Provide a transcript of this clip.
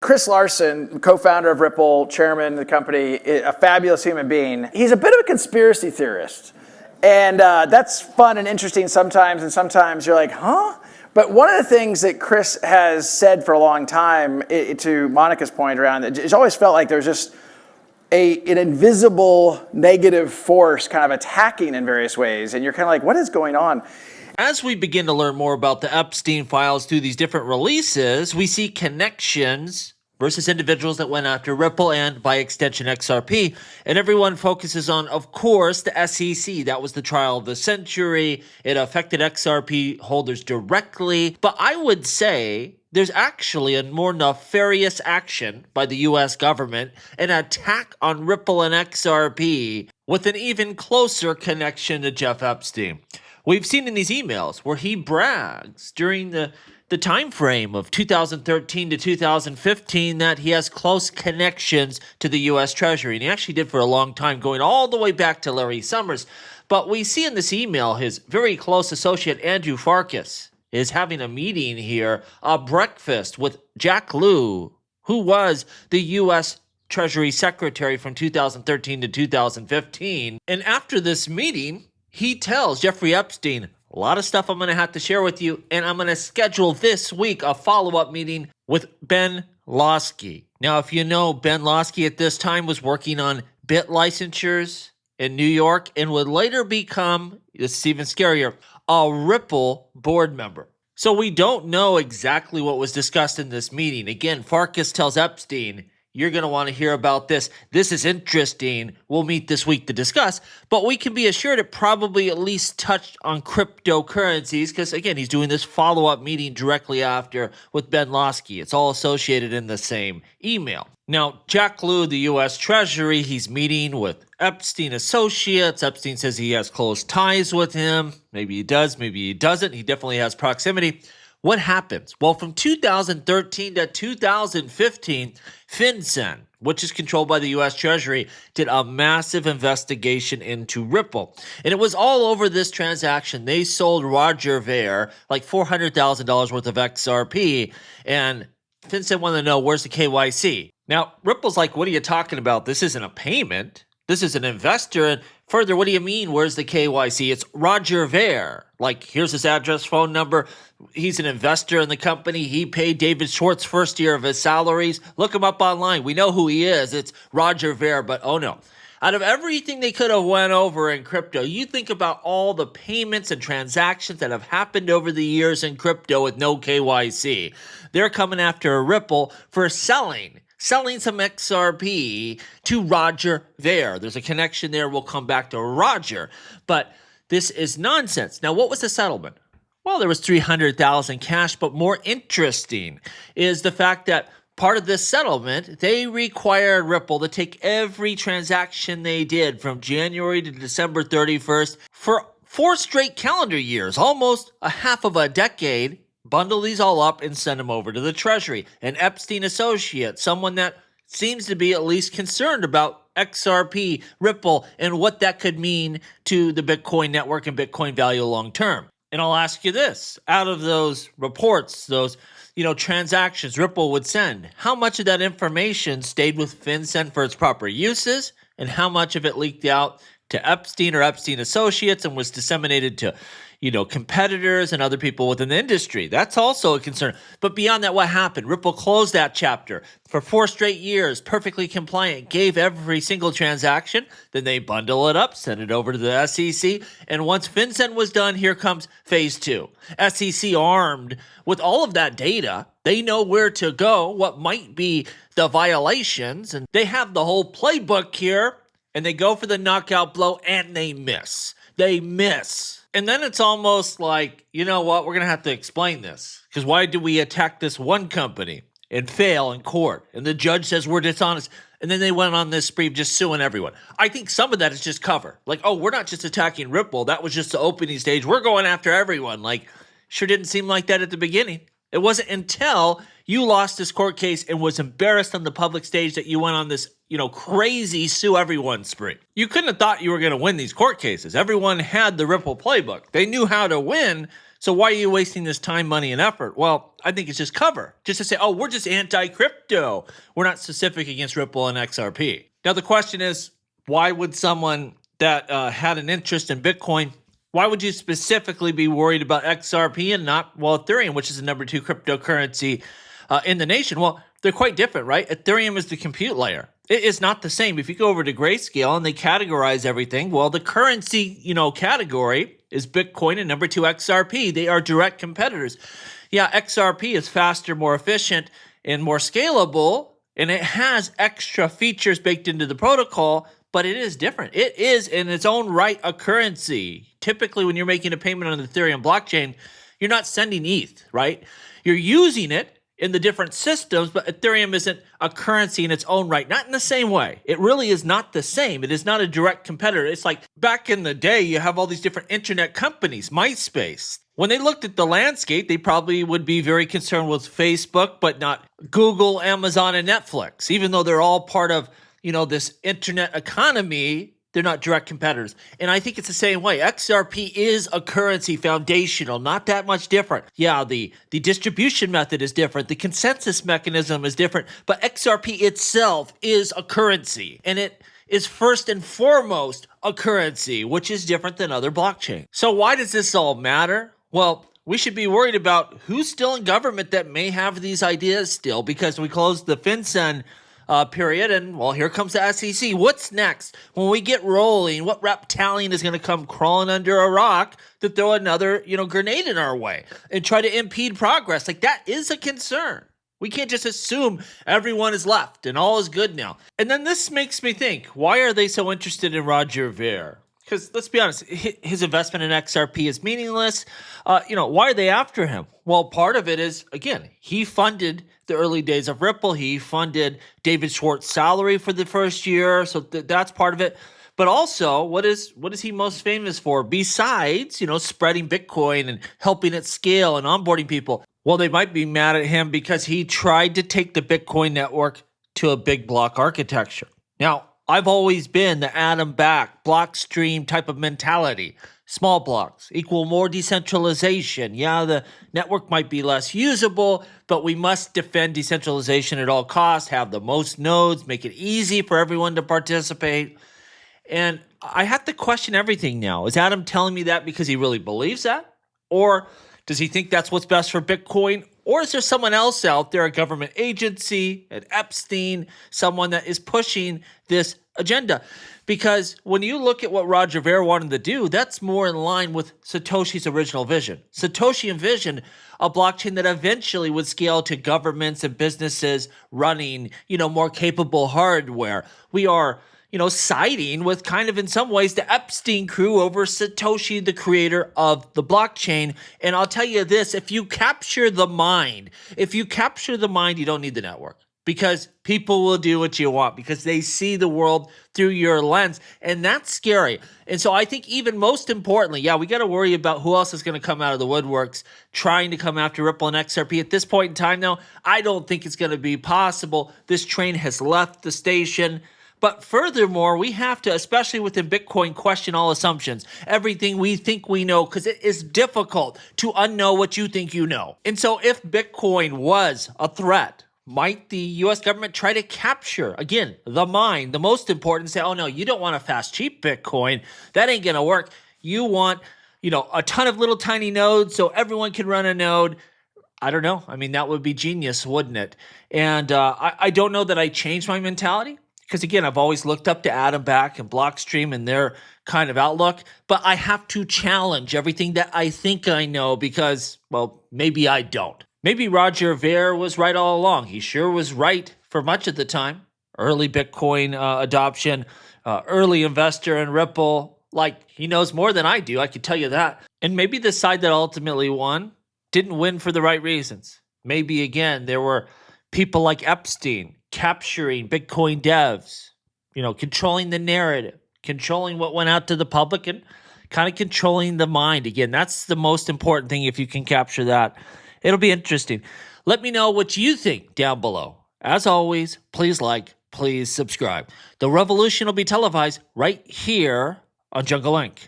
Chris Larsen, co-founder of Ripple, chairman of the company, a fabulous human being. He's a bit of a conspiracy theorist. And that's fun and interesting sometimes, and sometimes you're like, huh? But one of the things that Chris has said for a long time, to Monica's point around it, it's always felt like there's just an invisible negative force kind of attacking in various ways. And you're kind of like, what is going on? As we begin to learn more about the Epstein files through these different releases, we see connections versus individuals that went after Ripple and, by extension, XRP. And everyone focuses on, of course, the SEC. That was the trial of the century. It affected XRP holders directly. But I would say there's actually a more nefarious action by the U.S. government, an attack on Ripple and XRP with an even closer connection to Jeff Epstein. We've seen in these emails where he brags during the time frame of 2013 to 2015 that he has close connections to the U.S. Treasury. And he actually did for a long time, going all the way back to Larry Summers. But we see in this email his very close associate, Andrew Farkas, is having a meeting here, a breakfast with Jack Lew, who was the U.S. Treasury Secretary from 2013 to 2015. And after this meeting, he tells Jeffrey Epstein, a lot of stuff I'm going to have to share with you, and I'm going to schedule this week a follow-up meeting with Ben Losky. Now, if you know, Ben Losky at this time was working on bit licensures in New York and would later become, this is even scarier, a Ripple board member. So we don't know exactly what was discussed in this meeting. Again, Farkas tells Epstein, you're going to want to hear about this. This is interesting. We'll meet this week to discuss. But we can be assured it probably at least touched on cryptocurrencies because, again, he's doing this follow-up meeting directly after with Ben Losky. It's all associated in the same email. Now, Jack Lew, the U.S. Treasury, he's meeting with Epstein associates. Epstein says he has close ties with him. Maybe he does, maybe he doesn't. He definitely has proximity. What happens? Well, from 2013 to 2015, FinCEN, which is controlled by the U.S. Treasury, did a massive investigation into Ripple. And it was all over this transaction. They sold Roger Ver like $400,000 worth of XRP, and FinCEN wanted to know, where's the KYC? Now, Ripple's like, what are you talking about? This isn't a payment. This is an investor. And further, what do you mean, where's the KYC? It's Roger Ver. Like, here's his address, phone number. He's an investor in the company. He paid David Schwartz first year of his salaries. Look him up online. We know who he is. It's Roger Ver. But oh no. Out of everything they could have went over in crypto, you think about all the payments and transactions that have happened over the years in crypto with no KYC. They're coming after Ripple for selling some XRP to Roger Ver. There's a connection there. We'll come back to Roger. But this is nonsense. Now, what was the settlement? Well, there was $300,000 cash, but more interesting is the fact that part of this settlement, they required Ripple to take every transaction they did from January to December 31st for 4 straight calendar years, almost a half of a decade, bundle these all up and send them over to the Treasury. An Epstein associate, someone that seems to be at least concerned about XRP, Ripple, and what that could mean to the Bitcoin network and Bitcoin value long term. And I'll ask you this, out of those reports, those transactions Ripple would send, how much of that information stayed with FinCEN for its proper uses, and how much of it leaked out to Epstein or Epstein associates and was disseminated to competitors and other people within the industry? That's also a concern. But beyond that, what happened? Ripple closed that chapter for 4 straight years, perfectly compliant, gave every single transaction. Then they bundle it up, send it over to the SEC. And once FinCEN was done, here comes phase 2. SEC armed with all of that data. They know where to go, what might be the violations, and they have the whole playbook here, and they go for the knockout blow, and they miss. They miss. And then it's almost like, you know what, we're going to have to explain this. Because why do we attack this one company and fail in court? And the judge says we're dishonest. And then they went on this spree of just suing everyone. I think some of that is just cover. Like, oh, we're not just attacking Ripple. That was just the opening stage. We're going after everyone. Like, sure didn't seem like that at the beginning. It wasn't until you lost this court case and was embarrassed on the public stage that you went on this, crazy sue everyone spree. You couldn't have thought you were going to win these court cases. Everyone had the Ripple playbook. They knew how to win, So why are you wasting this time, money, and effort? Well, I think it's just cover. Just to say, oh, we're just anti-crypto. We're not specific against Ripple and XRP. Now, the question is, why would someone that had an interest in Bitcoin, why would you specifically be worried about XRP and not, well, Ethereum, which is the number 2 cryptocurrency in the nation? Well, they're quite different, right? Ethereum is the compute layer. It is not the same. If you go over to Grayscale and they categorize everything, well, the currency, category is Bitcoin and number 2 XRP. They are direct competitors. Yeah, XRP is faster, more efficient, and more scalable, and it has extra features baked into the protocol, but it is different. It is in its own right a currency. Typically, when you're making a payment on the Ethereum blockchain, you're not sending ETH, right? You're using it in the different systems, but Ethereum isn't a currency in its own right. Not in the same way. It really is not the same. It is not a direct competitor. It's like back in the day, you have all these different internet companies, MySpace. When they looked at the landscape, they probably would be very concerned with Facebook, but not Google, Amazon, and Netflix. Even though they're all part of, this internet economy, they're not direct competitors. And I think it's the same way. XRP is a currency, foundational, not that much different. Yeah, the distribution method is different. The consensus mechanism is different. But XRP itself is a currency. And it is first and foremost a currency, which is different than other blockchains. So why does this all matter? Well, we should be worried about who's still in government that may have these ideas still, because we closed the FinCEN period, and well, here comes the SEC. What's next? When we get rolling, what reptilian is going to come crawling under a rock to throw another, grenade in our way and try to impede progress? Like, that is a concern. We can't just assume everyone is left and all is good now. And then this makes me think, why are they so interested in Roger Ver? Because let's be honest, his investment in XRP is meaningless. Why are they after him? Well, part of it is, again, he funded the early days of Ripple. He funded David Schwartz's salary for the first year. So that's part of it. But also, what is he most famous for? Besides, spreading Bitcoin and helping it scale and onboarding people. Well, they might be mad at him because he tried to take the Bitcoin network to a big block architecture. Now, I've always been the atom-backed, block stream type of mentality. Small blocks equal more decentralization. Yeah, the network might be less usable, but we must defend decentralization at all costs, have the most nodes, make it easy for everyone to participate. And I have to question everything now. Is Adam telling me that because he really believes that? Or does he think that's what's best for Bitcoin? Or is there someone else out there, a government agency, an Epstein, someone that is pushing this agenda? Because when you look at what Roger Ver wanted to do, that's more in line with Satoshi's original vision. Satoshi envisioned a blockchain that eventually would scale to governments and businesses running, more capable hardware. We are, siding with kind of in some ways the Epstein crew over Satoshi, the creator of the blockchain. And I'll tell you this, if you capture the mind, you don't need the network. Because people will do what you want because they see the world through your lens. And that's scary. And so I think even most importantly, we got to worry about who else is going to come out of the woodworks trying to come after Ripple and XRP. At this point in time, though, I don't think it's going to be possible. This train has left the station. But furthermore, we have to, especially within Bitcoin, question all assumptions. Everything we think we know, because it is difficult to unknow what you think you know. And so if Bitcoin was a threat, might the U.S. government try to capture, again, the mind, the most important, say, oh, no, you don't want a fast, cheap Bitcoin. That ain't going to work. You want, a ton of little tiny nodes so everyone can run a node. I don't know. I mean, that would be genius, wouldn't it? And I don't know that I changed my mentality because, again, I've always looked up to Adam Back and Blockstream and their kind of outlook. But I have to challenge everything that I think I know because, well, maybe I don't. Maybe Roger Ver was right all along. He sure was right for much of the time. Early Bitcoin adoption, early investor in Ripple. Like, he knows more than I do, I can tell you that. And maybe the side that ultimately won didn't win for the right reasons. Maybe, again, there were people like Epstein capturing Bitcoin devs, controlling the narrative, controlling what went out to the public, and kind of controlling the mind. Again, that's the most important thing if you can capture that. It'll be interesting. Let me know what you think down below. As always, please like, please subscribe. The revolution will be televised right here on Jungle Link.